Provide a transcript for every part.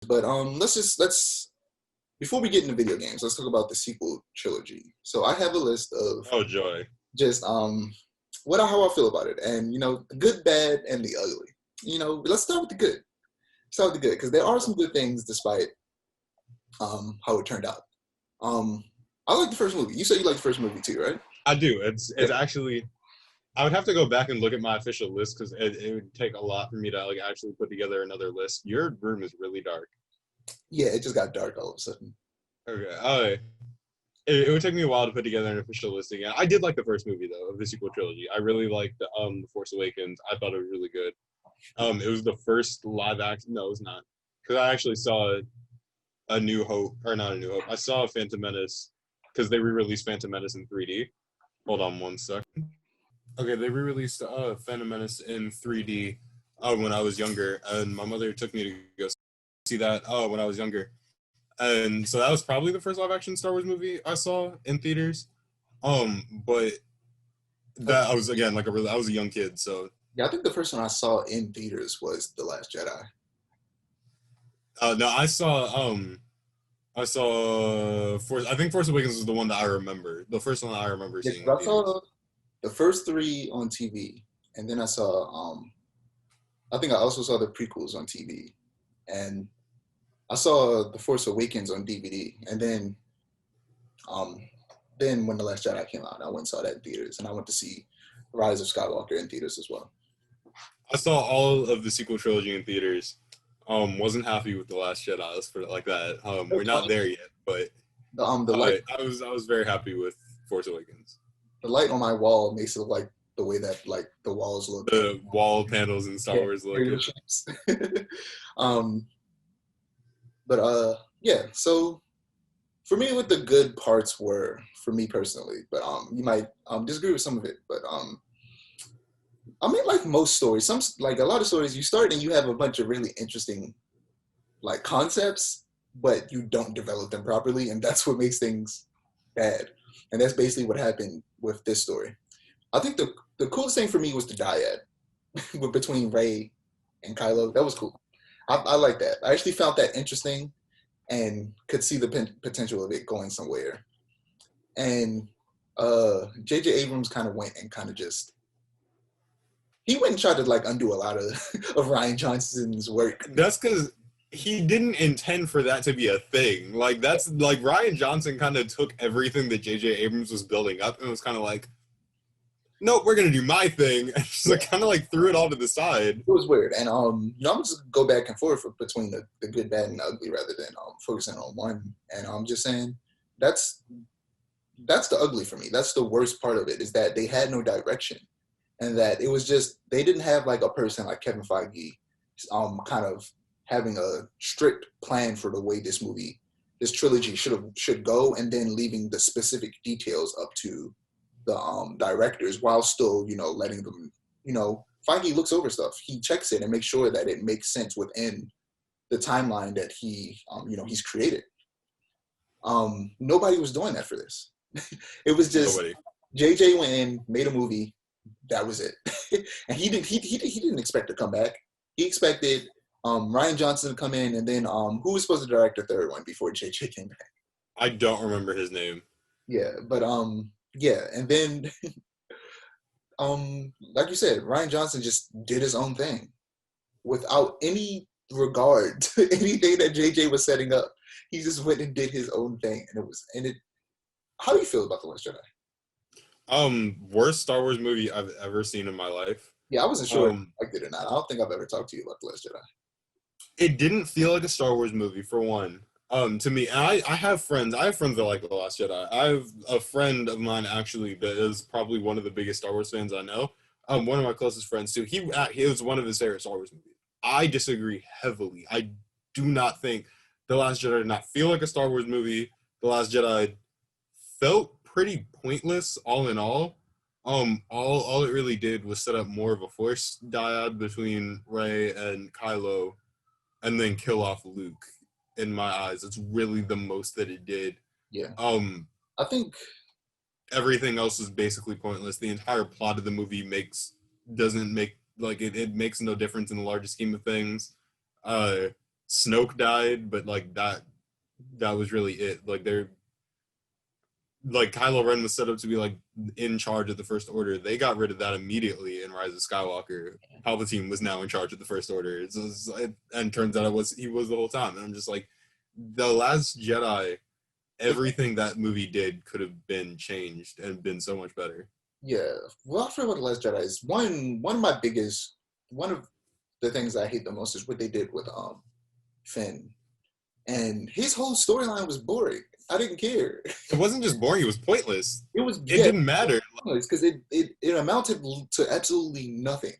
But let's before we get into video games, let's talk about the sequel trilogy. So I have a list of Oh joy. just how I feel about it, and the good, bad, and the ugly. Let's start with the good. Start with the good because there are some good things despite how it turned out. Um, I like the first movie. You said you like the first movie too, right? I do. It's Yeah. actually I would have to go back and look at my official list because it would take a lot for me to like actually put together another list. Your room is really dark. Yeah, it just got dark all of a sudden. Okay. It would take me a while to put together an official list again. I did like the first movie though of the sequel trilogy. I really liked the Force Awakens. I thought it was really good. It was the first live action. No, it was not because I actually saw a New Hope or not a New Hope. I saw Phantom Menace because they re-released Phantom Menace in 3D. Hold on one sec. Okay, they re-released Phantom Menace in 3D when I was younger, and my mother took me to go see that when I was younger, and so that was probably the first live-action Star Wars movie I saw in theaters. But Okay. that I was again like I was a young kid, so Yeah, I think the first one I saw in theaters was The Last Jedi. no, I saw Force. I think Force Awakens is the one that I remember. The first one that I remember Yeah, seeing in 'cause I theaters. saw the first three on TV, and then I think I also saw the prequels on TV, and I saw The Force Awakens on DVD, and um, then when The Last Jedi came out, I went and saw that in theaters, and I went to see Rise of Skywalker in theaters as well. I saw all of the sequel trilogy in theaters. Wasn't happy with the Last Jedi. Let's put it like that. We're not there yet, but The light I was very happy with Force Awakens. the light on my wall makes it look like the way that like the walls look and The wall panels in Star yeah, Wars look. potato chips. um, but yeah. So for me, what the good parts were for me personally, but you might disagree with some of it, but I mean, like most stories, some like a lot of stories, you start and you have a bunch of really interesting like concepts, but you don't develop them properly, and that's what makes things bad. And that's basically what happened with this story. I think the coolest thing for me was the dyad between Ray and Kylo. That was cool. I like that. I actually found that interesting and could see the potential of it going somewhere. And J.J. Abrams kind of went and kind of just he went and tried to like undo a lot of of Ryan Johnson's work. That's because he didn't intend for that to be a thing. Like that's like Ryan Johnson kind of took everything that J.J. Abrams was building up and was kind of like, nope, we're gonna do my thing, and just Yeah, like kind of like threw it all to the side. it was weird. And I'm just go back and forth between the good, bad, and the ugly rather than focusing on one. And I'm just saying that's that's the ugly for me. That's the worst part of it is that they had no direction and that it was just they didn't have like a person like Kevin Feige kind of having a strict plan for the way this trilogy should go, and then leaving the specific details up to the directors while still letting them Feige looks over stuff. He checks it and makes sure that it makes sense within the timeline that he's created. Nobody was doing that for this. It was just Nobody. JJ went in, made a movie, that was it. And he didn't expect to come back. He expected Ryan Johnson to come in, and then who was supposed to direct the third one before JJ came back? I don't remember his name. Yeah, but yeah, and then like you said, Ryan Johnson just did his own thing without any regard to anything that JJ was setting up. He just went and did his own thing, and it. How do you feel about the Last Jedi? Worst Star Wars movie I've ever seen in my life. Yeah, I wasn't sure if Um, you liked it or not. I don't think I've ever talked to you about the Last Jedi. it didn't feel like a Star Wars movie for one. To me, and I have friends. I have friends that like The Last Jedi. I have a friend of mine actually that is probably one of the biggest Star Wars fans I know. One of my closest friends too. He was one of his favorite Star Wars movies. I disagree heavily. I do not think The Last Jedi did not feel like a Star Wars movie. The Last Jedi felt pretty pointless, all in all. All it really did was set up more of a force dyad between Rey and Kylo, and then kill off Luke. In my eyes, it's really the most that it did. Yeah, Um, I think Everything else is basically pointless. The entire plot of the movie doesn't make like it makes no difference in the larger scheme of things. Uh, Snoke died, but like that was really it. Like they're like Kylo Ren was set up to be like in charge of the First Order. They got rid of that immediately in Rise of Skywalker. Palpatine was now in charge of the First Order. And turns out he was the whole time. And I'm just like, The Last Jedi, everything that movie did could have been changed and been so much better. Yeah. Well, I forget what The Last Jedi is. One of the things I hate the most is what they did with Finn. And his whole storyline was boring. I didn't care. It wasn't just boring, it was pointless. It Yeah, didn't matter. because it amounted to absolutely nothing.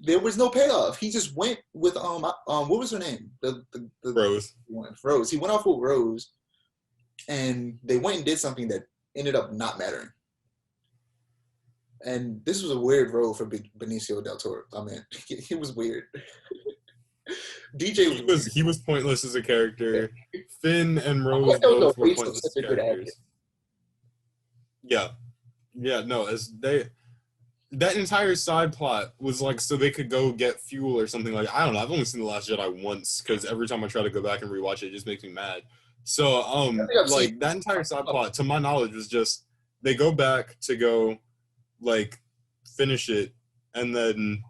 There was no payoff. He just went with what was her name? The Rose. one. Rose. He went off with Rose, and they went and did something that ended up not mattering. And this was a weird role for Benicio del Toro. I mean, he was weird. DJ he was pointless as a character. Yeah. Finn and Rose both were pointless as characters. Yeah. Yeah, no, that entire side plot was like so they could go get fuel or something. Like, I don't know, I've only seen The Last Jedi once because every time I try to go back and rewatch it, it just makes me mad. So like that entire side plot, to my knowledge, was just they go back to go like finish it and then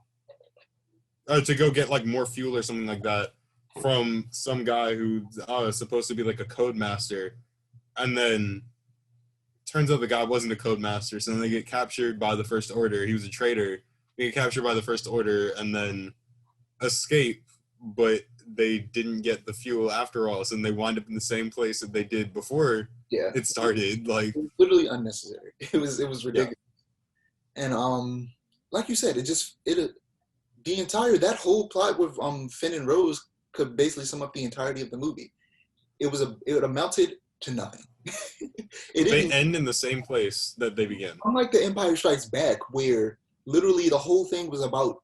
to go get like more fuel or something like that from some guy who's supposed to be like a code master, and then turns out the guy wasn't a code master, so then they get captured by the First Order. He was a traitor. They get captured by the First Order and then escape, but they didn't get the fuel after all, so then they wind up in the same place that they did before it started. Like, it was literally unnecessary. It was ridiculous. Yeah. And like you said, that whole plot with Finn and Rose could basically sum up the entirety of the movie. It amounted to nothing. They end in the same place that they begin. Unlike The Empire Strikes Back, where literally the whole thing was about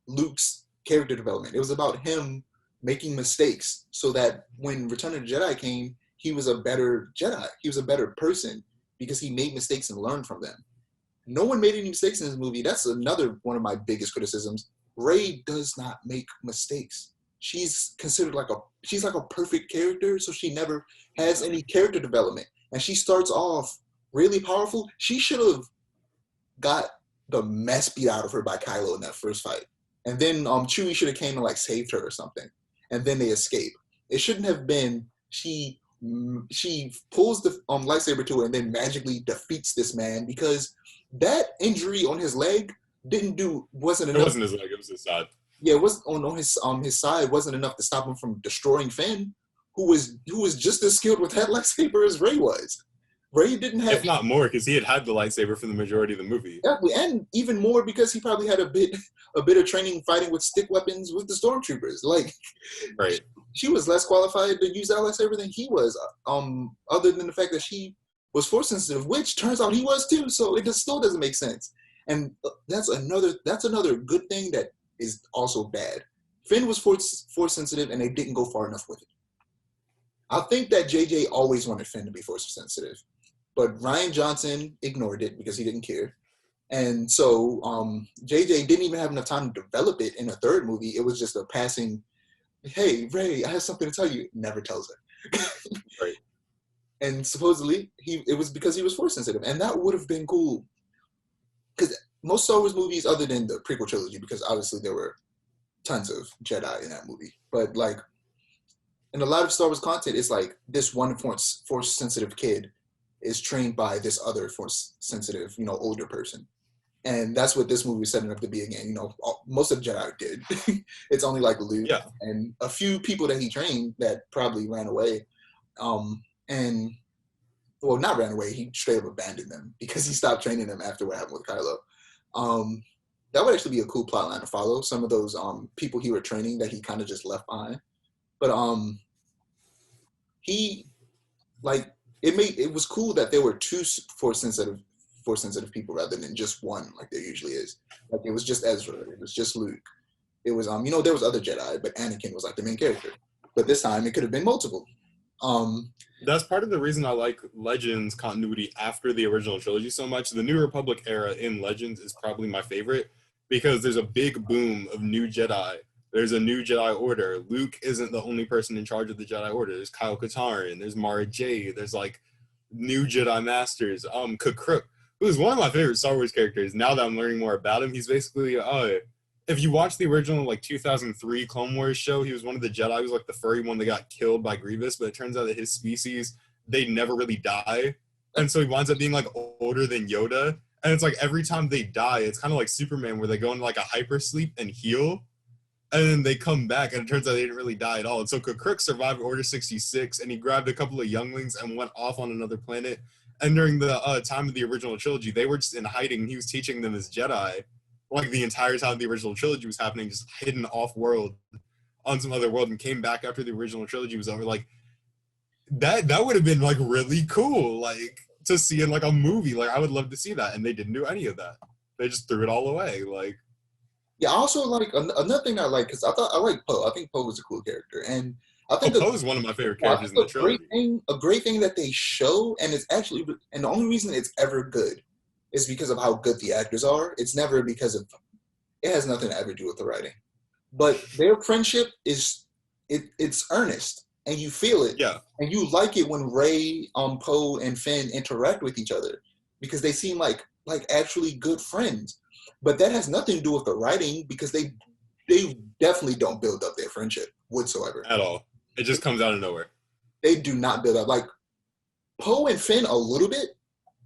Luke's character development. It was about him making mistakes so that when Return of the Jedi came, he was a better Jedi. He was a better person because he made mistakes and learned from them. No one made any mistakes in this movie. That's another one of my biggest criticisms. Rey does not make mistakes. She's considered like a perfect character, so she never has any character development. And she starts off really powerful. She should have got the mess beat out of her by Kylo in that first fight. And then Chewie should have came and like saved her or something. And then they escape. It shouldn't have been she pulls the lightsaber to her and then magically defeats this man, because that injury on his leg wasn't enough. It wasn't his leg, it was his side. Yeah, it was on his side wasn't enough to stop him from destroying Finn, who was just as skilled with that lightsaber as Rey was. Rey didn't have, if not more, because he had the lightsaber for the majority of the movie. Exactly, and even more because he probably had a bit of training fighting with stick weapons with the stormtroopers. Like, right, she was less qualified to use that lightsaber than he was. Other than the fact that she was force sensitive, which turns out he was too. So it still doesn't make sense. And that's another good thing that is also bad. Finn was force sensitive, and they didn't go far enough with it. I think that JJ always wanted Finn to be force sensitive, but Rian Johnson ignored it because he didn't care. And so JJ didn't even have enough time to develop it in a third movie. It was just a passing, hey, Rey, I have something to tell you. Never tells her. Right. And supposedly, it was because he was force sensitive. And that would have been cool. Because most Star Wars movies, other than the prequel trilogy, because obviously there were tons of Jedi in that movie. But like, in a lot of Star Wars content, it's like this one force sensitive kid is trained by this other force sensitive, older person. And that's what this movie is setting up to be again. Most of Jedi did. It's only like Luke and a few people that he trained that probably ran away. Not ran away, he straight up abandoned them because he stopped training them after what happened with Kylo. That would actually be a cool plot line to follow. Some of those people he were training that he kind of just left behind. But it was cool that there were two force sensitive people rather than just one like there usually is. Like, it was just Ezra, it was just Luke. It was there was other Jedi, but Anakin was like the main character. But this time it could have been multiple. That's part of the reason I like Legends continuity after the original trilogy so much. The New Republic era in Legends is probably my favorite because there's a big boom of new Jedi There's a new Jedi Order. Luke isn't the only person in charge of the Jedi Order. There's Kyle Katarn. There's Mara Jade. There's like new Jedi Masters. Kakruk, who is one of my favorite Star Wars characters. Now that I'm learning more about him, he's basically if you watch the original like 2003 Clone Wars show, he was one of the Jedi. He was like the furry one that got killed by Grievous, but it turns out that his species, they never really die. And so he winds up being like older than Yoda. And it's like every time they die, it's kind of like Superman where they go into like a hypersleep and heal. And then they come back, and it turns out they didn't really die at all. And so Kakruk survived Order 66, and he grabbed a couple of younglings and went off on another planet. And during the time of the original trilogy, they were just in hiding. He was teaching them as Jedi, like the entire time the original trilogy was happening, just hidden off-world on some other world, and came back after the original trilogy was over. Like, that would have been, like, really cool, like, to see in, like, a movie. Like, I would love to see that, and they didn't do any of that. They just threw it all away, like. Yeah, I also like another thing I like, because I like Poe. I think Poe was a cool character, and I think Poe is one of my favorite characters in the trilogy. A great thing that they show, and the only reason it's ever good is because of how good the actors are. It's never because of, it has nothing to ever do with the writing, but their friendship is it's earnest, and you feel it, yeah, and you like it when Rey, Poe, and Finn interact with each other because they seem like actually good friends. But that has nothing to do with the writing because they definitely don't build up their friendship whatsoever. At all. It just comes out of nowhere. They do not build up. Like, Poe and Finn a little bit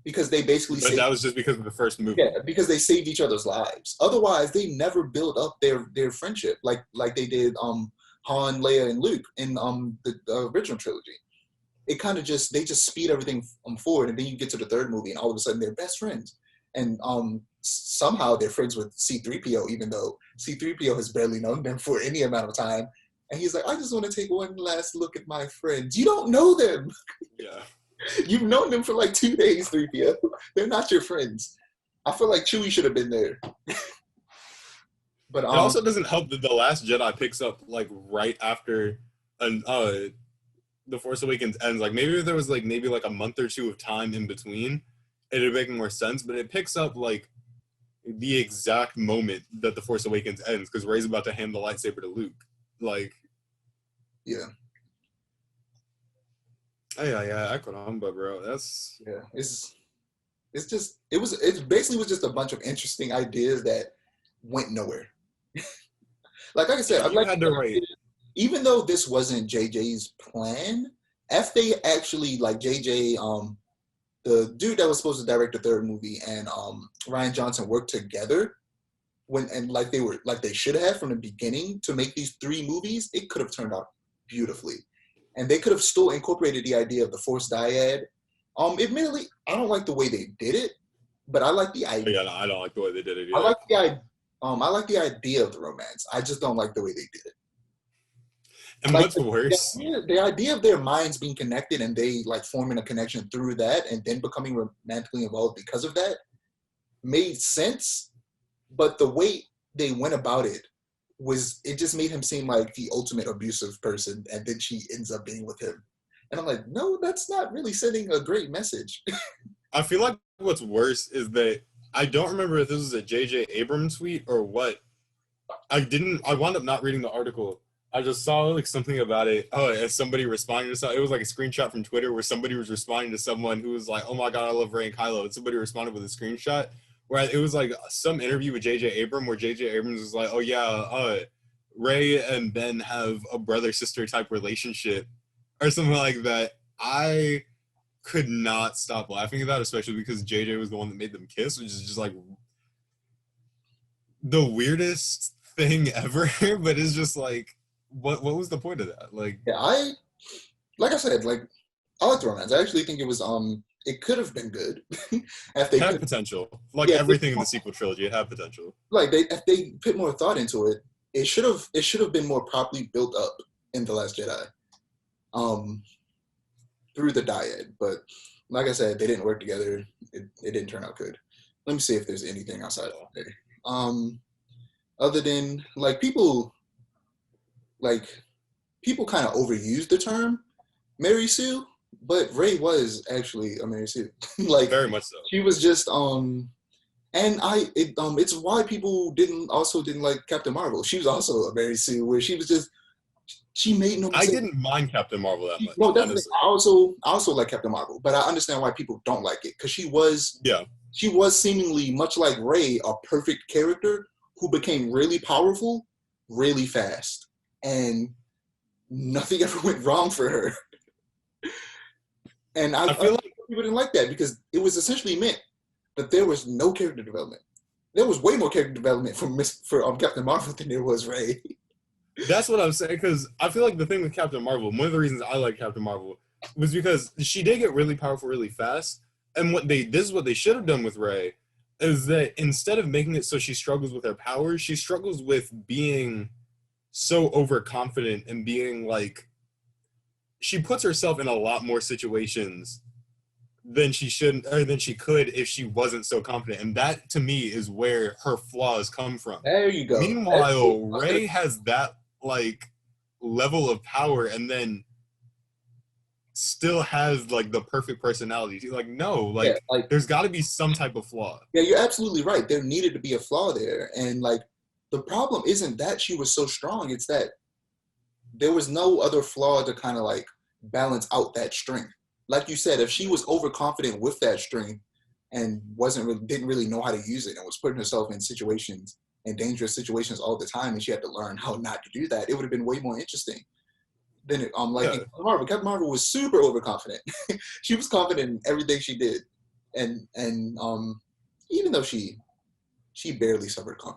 because they basically But that was just because of the first movie. Yeah, because they saved each other's lives. Otherwise, they never build up their friendship like they did Han, Leia, and Luke in the original trilogy. It kind of they just speed everything forward, and then you get to the third movie, and all of a sudden they're best friends. And somehow they're friends with C-3PO, even though C-3PO has barely known them for any amount of time. And he's like, I just want to take one last look at my friends. You don't know them. Yeah. You've known them for like 2 days, 3PO. They're not your friends. I feel like Chewie should have been there. But it also doesn't help that The Last Jedi picks up like right after The Force Awakens ends. Like maybe if there was like maybe like a month or two of time in between, it'd make more sense. But it picks up like the exact moment that The Force Awakens ends because Rey's about to hand the lightsaber to Luke. Like, yeah. Oh yeah, Equanimba, bro. That's It's it basically was just a bunch of interesting ideas that went nowhere. like I said, I'd like had to write. Even though this wasn't JJ's plan, if they actually like JJ, the dude that was supposed to direct the third movie and Rian Johnson worked together like they should have from the beginning to make these 3 movies, it could have turned out beautifully. And they could have still incorporated the idea of the Force dyad. Admittedly, I don't like the way they did it, but I like the idea. Yeah, I don't like the way they did it either. I like the idea of the romance. I just don't like the way they did it. And like, what's worse? The idea of their minds being connected and they like forming a connection through that and then becoming romantically involved because of that made sense. But the way they went about it just made him seem like the ultimate abusive person, and then she ends up being with him. And I'm like, no, that's not really sending a great message. I feel like what's worse is that I don't remember if this was a J.J. Abrams tweet or what. I wound up not reading the article. I just saw like something about it. As somebody responding to something. It was like a screenshot from Twitter where somebody was responding to someone who was like, oh my God, I love Rey and Kylo. And somebody responded with a screenshot where it was like some interview with J.J. Abrams where J.J. Abrams was like, oh yeah, Rey and Ben have a brother-sister type relationship or something like that. I could not stop laughing at that, especially because JJ was the one that made them kiss, which is just like the weirdest thing ever. But it's just like, what was the point of that? Like, yeah, I said, like, I like the romance. I actually think it was it could have been good. If they had potential, like everything in the sequel trilogy, it had potential. Like if they put more thought into it, it should have been more properly built up in The Last Jedi. Through the dyad, but like I said, they didn't work together. It didn't turn out good. Let me see if there's anything outside of there. Other than like people kind of overused the term Mary Sue, but Rey was actually a Mary Sue. Like very much so. She was just And it's why people didn't like Captain Marvel. She was also a Mary Sue, where she was just she made no I mistake. didn't mind Captain Marvel that much, No, definitely. honestly. I also like Captain Marvel, but I understand why people don't like it because Yeah. she was seemingly much like Rey, a perfect character who became really powerful really fast, and nothing ever went wrong for her. And I I feel like people didn't like that because it was essentially meant that there was no character development. There was way more character development for Captain Marvel than there was Rey. that's what I'm saying, because I feel like the thing with Captain Marvel, one of the reasons I like Captain Marvel was because she did get really powerful really fast. And this is what they should have done with Rey, is that instead of making it so she struggles with her powers, she struggles with being so overconfident and being like she puts herself in a lot more situations than she should or than she could if she wasn't so confident. And that to me is where her flaws come from. There you go. Meanwhile, Ray has that like level of power and then still has like the perfect personality. She's like, no, Yeah, like like there's got to be some type of flaw. yeah, you're absolutely right. There needed to be a flaw there, and like the problem isn't that she was so strong; it's that there was no other flaw to kind of like balance out that strength. Like you said, if she was overconfident with that strength and didn't really know how to use it and was putting herself in situations and dangerous situations all the time, and she had to learn how not to do that, it would have been way more interesting than it. Like in Yeah, Captain Marvel. Captain Marvel was super overconfident. She was confident in everything she did, and even though she barely suffered she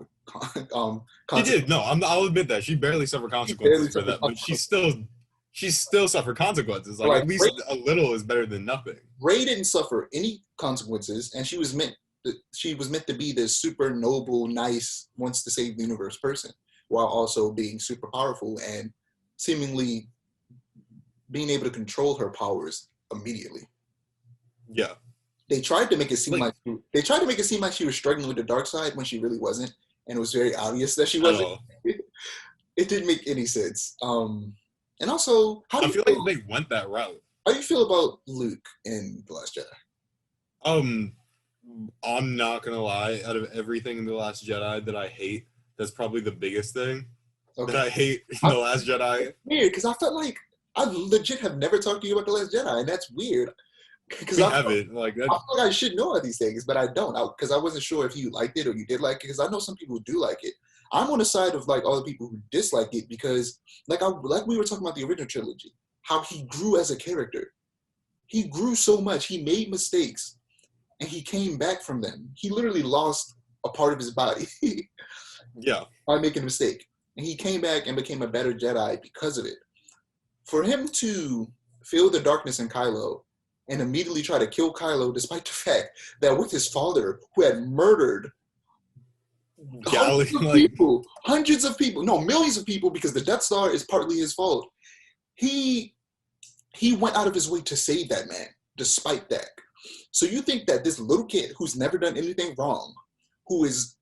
consequences. did. No, I'll admit that she barely suffered She barely consequences for suffered that, but consequences. she still suffered consequences. Like Like at least a little is better than nothing. Rey didn't suffer any consequences, and she was meant to be this super noble, nice, wants to save the universe person, while also being super powerful and seemingly being able to control her powers immediately. Yeah, They tried to make it seem like like she was struggling with the dark side when she really wasn't, and it was very obvious that she at wasn't. all. It didn't make any sense. And also, I feel like they went that route. how do you feel about Luke in The Last Jedi? Um, I'm not gonna lie. Out of everything in the Last Jedi that I hate, that's probably the biggest thing that Okay, I hate in the Last Jedi. weird because I felt like I legit have never talked to you about The Last Jedi, and that's weird because We have it like that. I feel like I should know all these things, but I don't because I wasn't sure if you liked it or you did like it because I know some people do like it. I'm on the side of like all the people who dislike it because like we were talking about the original trilogy, how he grew as a character. He grew so much. He made mistakes and he came back from them. He literally lost a part of his body Yeah, by making a mistake. And he came back and became a better Jedi because of it. For him to feel the darkness in Kylo and immediately try to kill Kylo, despite the fact that with his father, who had murdered Galley like hundreds of people, no, millions of people, because the Death Star is partly his fault. He went out of his way to save that man, despite that. So you think that this little kid who's never done anything wrong, who is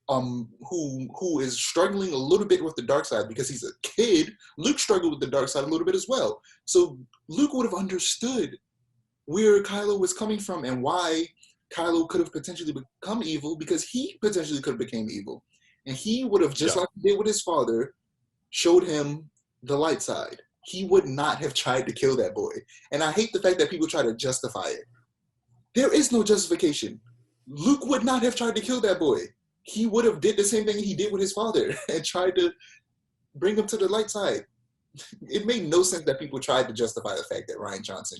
who is struggling a little bit with the dark side because he's a kid, Luke struggled with the dark side a little bit as well. So Luke would have understood where Kylo was coming from and why Kylo could have potentially become evil because he potentially could have become evil. And he would have, just yeah, like he did with his father, showed him the light side. He would not have tried to kill that boy. And I hate the fact that people try to justify it. There is no justification. Luke would not have tried to kill that boy. He would have did the same thing he did with his father and tried to bring him to the light side. It made no sense that people tried to justify the fact that Rian Johnson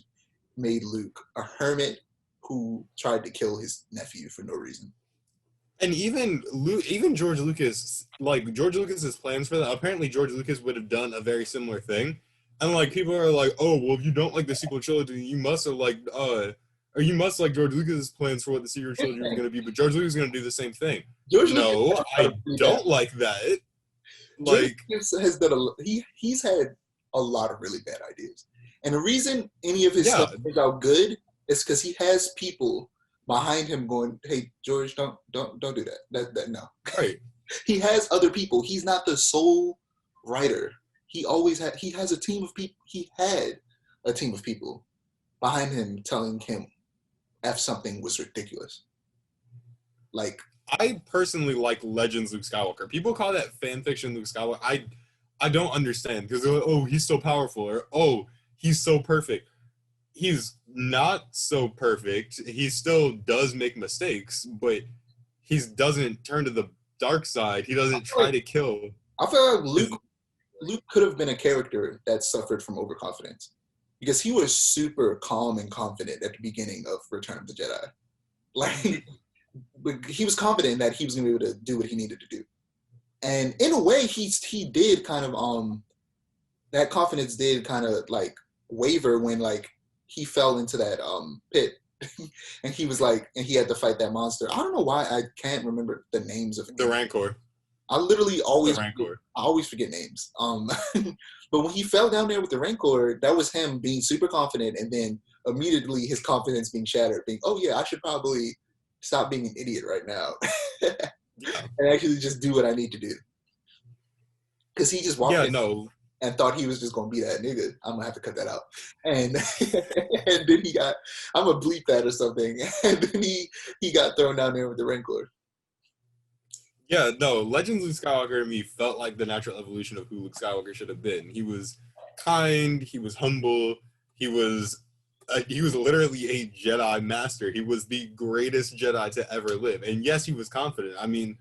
made Luke a hermit who tried to kill his nephew for no reason. and even George Lucas, like George Lucas's plans for that. Apparently, George Lucas would have done a very similar thing, and like people are like, "Oh, well, if you don't like the sequel trilogy, you must have like, or you must like George Lucas's plans for what the sequel trilogy was going to be." But George Lucas is going to do the same thing. George Lucas No, I don't like that. George Like, Lucas has done he's had a lot of really bad ideas, and the reason any of his yeah, stuff is out good is because he has people behind him going, "Hey, George, don't do that. That no." right. He has other people. He's not the sole writer. He has a team of people. He had a team of people behind him telling him if something was ridiculous. Like, I personally like Legends Luke Skywalker. People call that fan fiction Luke Skywalker. I don't understand because they're like, oh, he's so powerful, or oh, he's so perfect. He's not so perfect. He still does make mistakes, but he doesn't turn to the dark side. He I doesn't feel try like, to kill. I feel like His, Luke could have been a character that suffered from overconfidence because he was super calm and confident at the beginning of Return of the Jedi. Like, but he was confident that he was going to be able to do what he needed to do, and in a way, he did kind of that confidence did kind of like waver when like he fell into that pit. And he was like, and he had to fight that monster. I don't know why I can't remember the names of the Rancor. I literally The always Rancor. I always forget names. But when he fell down there with the Rancor, that was him being super confident, and then immediately his confidence being shattered, being, oh yeah, I should probably stop being an idiot right now Yeah. and actually just do what I need to do. Because he just walked Yeah, in no. and thought he was just gonna be that nigga. I'm gonna have to cut that out. And and then I'm gonna bleep that or something. And then he got thrown down there with the Rancor. Yeah, no. Legends Luke Skywalker to me felt like the natural evolution of who Luke Skywalker should have been. He was kind. He was humble. He was literally a Jedi master. He was the greatest Jedi to ever live. And yes, he was confident. I mean,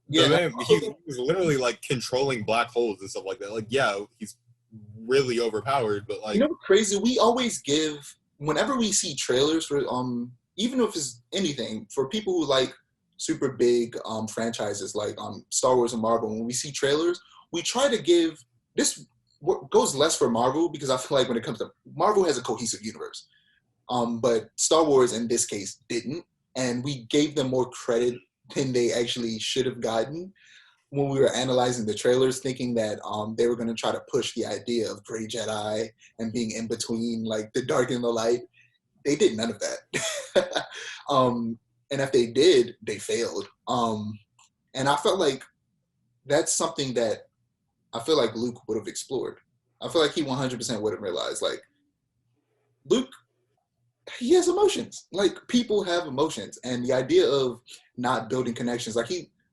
the Yeah. man, he was literally like controlling black holes and stuff like that. Like, yeah, he's really overpowered, but You like, know what's crazy? We always give whenever we see trailers for even if it's anything for people who like super big franchises like Star Wars and Marvel. When we see trailers, we try to give this what goes less for Marvel because I feel like when it comes to Marvel has a cohesive universe, but Star Wars in this case didn't, and we gave them more credit than they actually should have gotten when we were analyzing the trailers, thinking that they were going to try to push the idea of gray Jedi and being in between, like the dark and the light. They did none of that. And if they did, they failed. And I felt like that's something that I feel like Luke would have explored. I feel like he 100% would have realized, like, Luke, he has emotions. Like, people have emotions. And the idea of not building connections, like,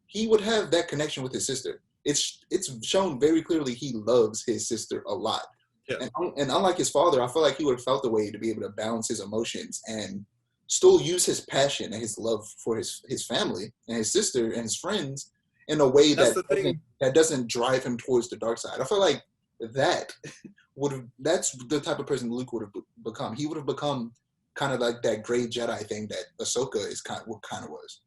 he would have that connection with his sister. It's shown very clearly he loves his sister a lot. yeah, And unlike his father, I feel like he would have felt a way to be able to balance his emotions and still use his passion and his love for his family and his sister and his friends in a way that's the thing. that doesn't drive him towards the dark side. I feel like that's the type of person Luke would have become. He would have become kind of like that gray Jedi thing that Ahsoka is kind of was.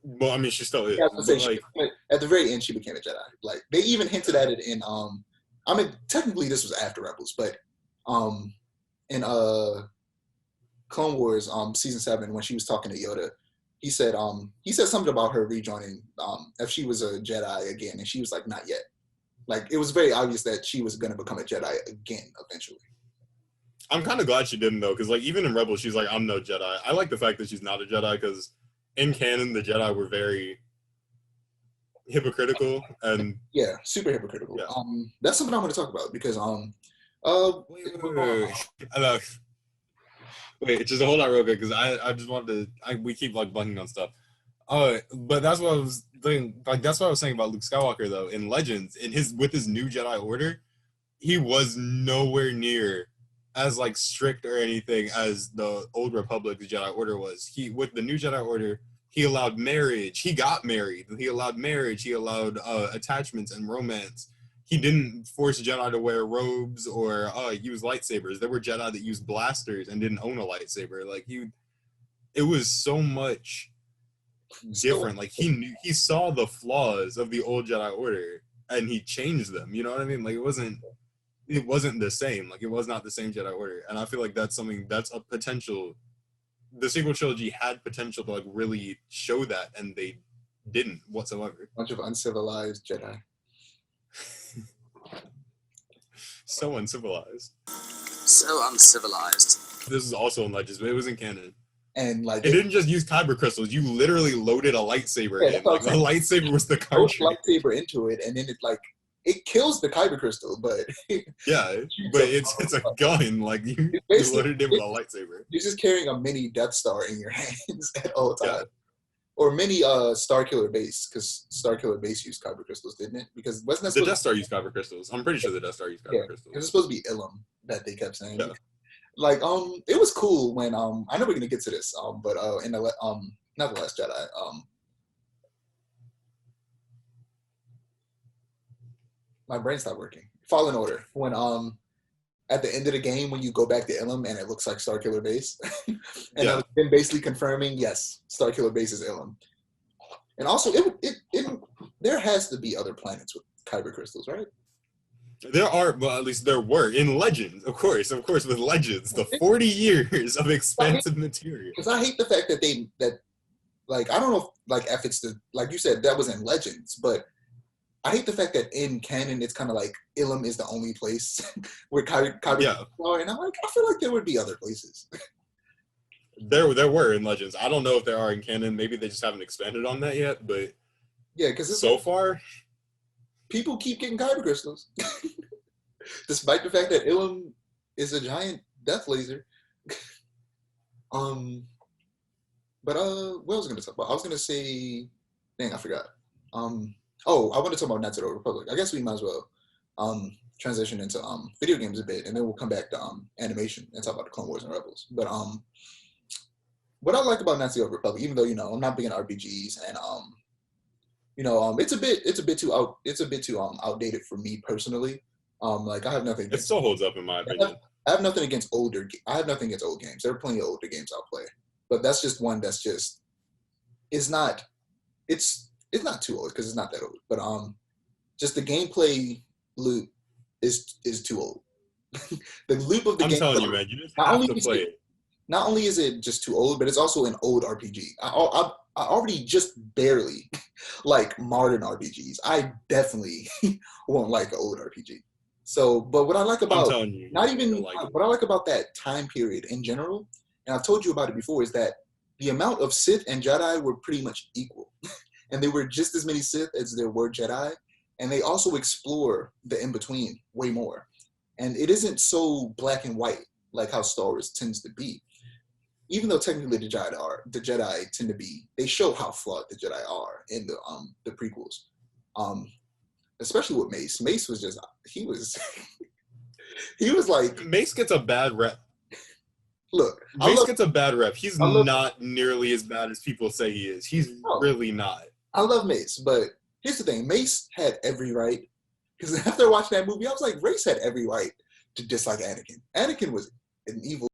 Well, I mean, she still is. Yeah, I was gonna But say like, at the very end she became a Jedi. Like they even hinted at it in I mean technically this was after Rebels, but in Clone Wars season 7 when she was talking to Yoda, he said something about her rejoining if she was a Jedi again, and she was like not yet. Like it was very obvious that she was gonna become a Jedi again eventually. I'm kind of glad she didn't though, because like even in Rebels, she's like, I'm no Jedi. I like the fact that she's not a Jedi because in canon, the Jedi were very hypocritical and Yeah, super hypocritical. yeah. That's something I want to talk about because Wait. Wait, just hold on real quick because I just wanted to. We keep like bunking on stuff. But that's what I was thinking. Like that's what I was saying about Luke Skywalker though. In Legends, with his new Jedi Order, he was nowhere near as like strict or anything as the old Republic's Jedi Order was. He with the new Jedi Order, he allowed marriage. He got married. He allowed marriage. He allowed attachments and romance. He didn't force Jedi to wear robes or use lightsabers. There were Jedi that used blasters and didn't own a lightsaber. Like it was so much different. Like he saw the flaws of the old Jedi Order and he changed them. You know what I mean? Like it wasn't the same. Like it was not the same Jedi Order. And I feel like that's a potential. The sequel trilogy had potential to like really show that, and they didn't whatsoever. Bunch of uncivilized Jedi. So uncivilized. So uncivilized. This is also in Legends, but it was in canon. And like It didn't just use kyber crystals. You literally loaded a lightsaber Yeah, in. Like the lightsaber was the throw country. lightsaber into it, and then it kills the kyber crystal, but Yeah, but it's a gun. Like you loaded it with a lightsaber. you're just carrying a mini Death Star in your hands at all times. or many Starkiller Base, because Starkiller Base used kyber crystals, didn't it? Because wasn't that The supposed Death Star used kyber crystals. I'm pretty sure the Death Star used yeah, kyber because it's crystals. supposed to be Ilum that they kept saying. Yeah. Like it was cool when I know we're gonna get to this but in the not the Last Jedi my brain stopped working. Fallen Order, when at the end of the game when you go back to Ilum and it looks like Starkiller Base, and Yeah. then basically confirming yes, Starkiller Base is Ilum, and also it there has to be other planets with kyber crystals, right? There are, well, at least there were in Legends, of course, with Legends, the 40 years of expansive material. Because I hate the fact that like I don't know if, like if it's the like you said that was in Legends, but I hate the fact that in canon it's kind of like Ilum is the only place where kyber are, and I'm like I feel like there would be other places. There were in Legends. I don't know if there are in canon. Maybe they just haven't expanded on that yet. But yeah, because so far, people keep getting kyber crystals, despite the fact that Ilum is a giant death laser. But what was I gonna talk about? I was gonna say, dang, I forgot. Oh, I want to talk about Knights of the Old Republic. I guess we might as well transition into video games a bit, and then we'll come back to animation and talk about the Clone Wars and Rebels. But what I like about Knights of the Old Republic, even though I'm not big in RPGs, and it's a bit too outdated for me personally. Like I have nothing. It still holds up in my opinion. I have nothing against old games. There are plenty of older games I'll play, but that's just one that's just it's not too old because it's not that old. But just the gameplay loop is too old. The loop of the game. I'm telling you, man, you just have to play it. Not only is it just too old, but it's also an old RPG. I already just barely like modern RPGs. I definitely won't like an old RPG. So, but what I like about I'm telling you, what I like about that time period in general, and I've told you about it before, is that the amount of Sith and Jedi were pretty much equal, and there were just as many Sith as there were Jedi, and they also explore the in between way more, and it isn't so black and white like how Star Wars tends to be. Even though technically the Jedi tend to be, they show how flawed the Jedi are in the prequels. Especially with Mace. Mace was just he was like Mace gets a bad rep. Look, Mace gets a bad rep. He's not nearly as bad as people say he is. He's really not. I love Mace, but here's the thing: Mace had every right. Because after watching that movie, I was like, Race had every right to dislike Anakin. Anakin was an evil